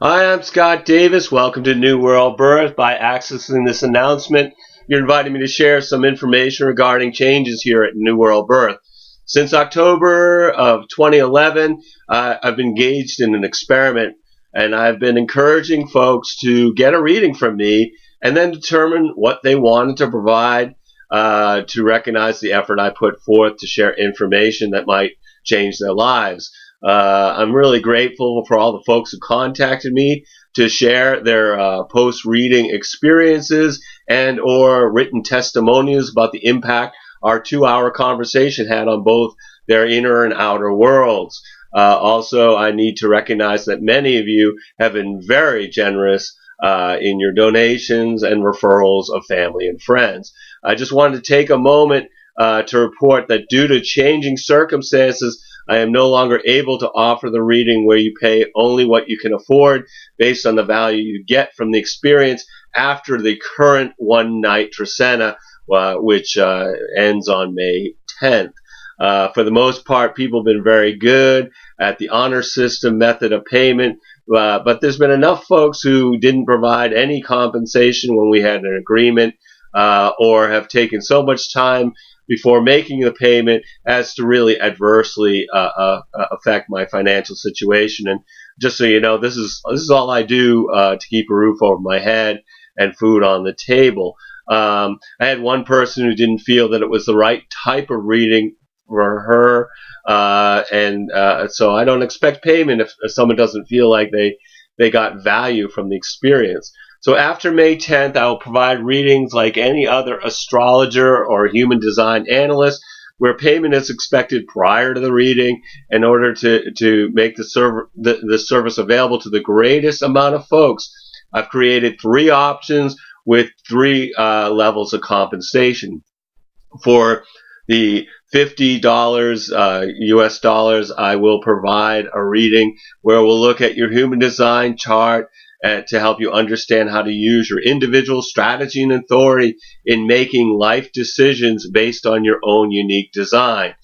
Hi, I'm Scott Davis. Welcome to New World Birth. By accessing this announcement, you're inviting me to share some information regarding changes here at New World Birth. Since October of 2011, I've engaged in an experiment, and I've been encouraging folks to get a reading from me and then determine what they wanted to provide to recognize the effort I put forth to share information that might change their lives. I'm really grateful for all the folks who contacted me to share their post-reading experiences and or written testimonials about the impact our 2-hour conversation had on both their inner and outer worlds. Also, I need to recognize that many of you have been very generous in your donations and referrals of family and friends. I just wanted to take a moment to report that due to changing circumstances, I am no longer able to offer the reading where you pay only what you can afford based on the value you get from the experience after the current one-night trecena, which ends on May 10th. For the most part, people have been very good at the honor system method of payment, but there's been enough folks who didn't provide any compensation when we had an agreement or have taken so much time before making the payment as to really adversely affect my financial situation. And just so you know, this is all I do to keep a roof over my head and food on the table. I had one person who didn't feel that it was the right type of reading for her, so I don't expect payment if someone doesn't feel like they got value from the experience. So after May 10th, I will provide readings like any other astrologer or human design analyst, where payment is expected prior to the reading in order to make the service available to the greatest amount of folks. I've created 3 options with 3 levels of compensation. For the $50 US dollars, I will provide a reading where we'll look at your human design chart to help you understand how to use your individual strategy and authority in making life decisions based on your own unique design.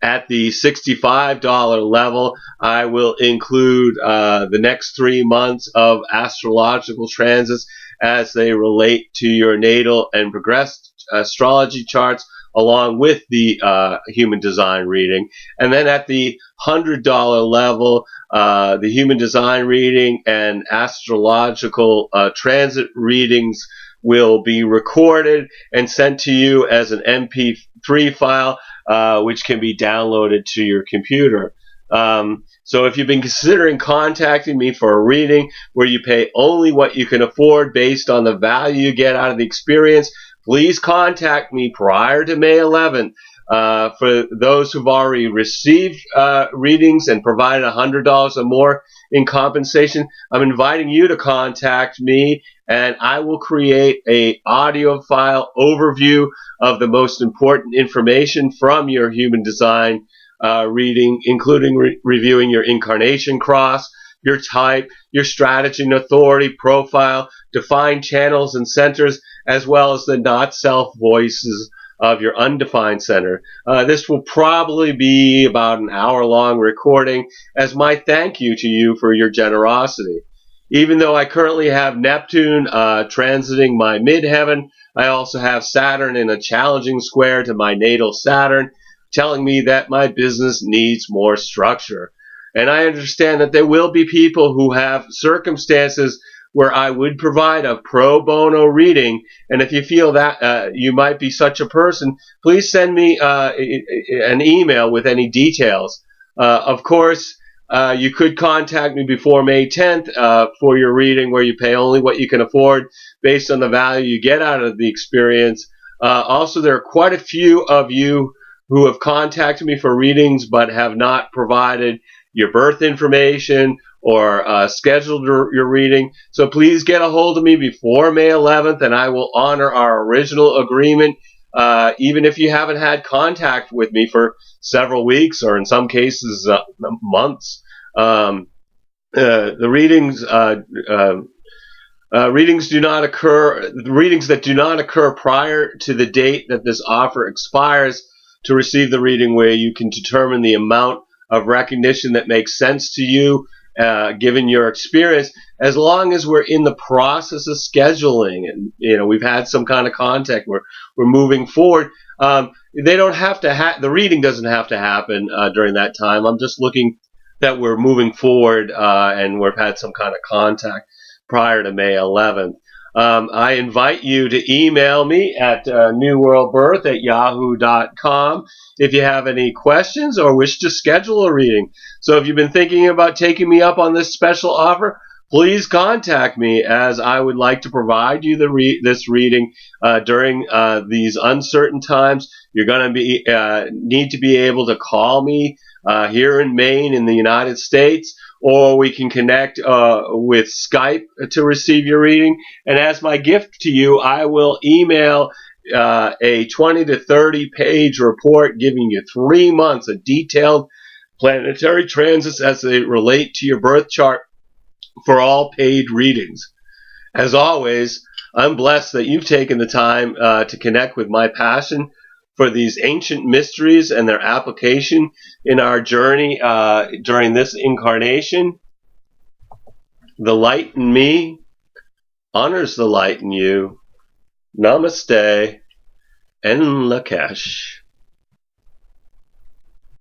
At the $65 level, I will include the next 3 months of astrological transits as they relate to your natal and progressed astrology charts, along with the human design reading. And then at the $100 level, the human design reading and astrological transit readings will be recorded and sent to you as an MP3 file, which can be downloaded to your computer. So if you've been considering contacting me for a reading where you pay only what you can afford based on the value you get out of the experience, please contact me prior to May 11th. For those who've already received readings and provided $100 or more in compensation, I'm inviting you to contact me, and I will create a audio file overview of the most important information from your human design reading, including reviewing your incarnation cross, your type, your strategy and authority profile, defined channels and centers, as well as the not-self voices of your undefined center. This will probably be about an hour-long recording as my thank you to you for your generosity. Even though I currently have Neptune transiting my midheaven, I also have Saturn in a challenging square to my natal Saturn, telling me that my business needs more structure. And I understand that there will be people who have circumstances where I would provide a pro bono reading. And if you feel that you might be such a person, please send me an email with any details. Of course, you could contact me before May 10th for your reading where you pay only what you can afford based on the value you get out of the experience. Also, there are quite a few of you who have contacted me for readings but have not provided your birth information or scheduled your reading. So please get a hold of me before May 11th, and I will honor our original agreement, even if you haven't had contact with me for several weeks or in some cases months. The readings readings that do not occur prior to the date that this offer expires to receive the reading, where you can determine the amount of recognition that makes sense to you given your experience, as long as we're in the process of scheduling and we've had some kind of contact, we're moving forward. They don't have to the reading doesn't have to happen during that time. I'm just looking that we're moving forward and we've had some kind of contact prior to May 11th. I invite you to email me at newworldbirth@yahoo.com if you have any questions or wish to schedule a reading. So if you've been thinking about taking me up on this special offer, please contact me, as I would like to provide you this reading during these uncertain times. You're going to need to be able to call me here in Maine in the United States, or we can connect with Skype to receive your reading. And as my gift to you, I will email a 20 to 30 page report giving you 3 months of detailed planetary transits as they relate to your birth chart for all paid readings. As always, I'm blessed that you've taken the time to connect with my passion for these ancient mysteries and their application in our journey during this incarnation. The light in me honors the light in you. Namaste In Lak'ech.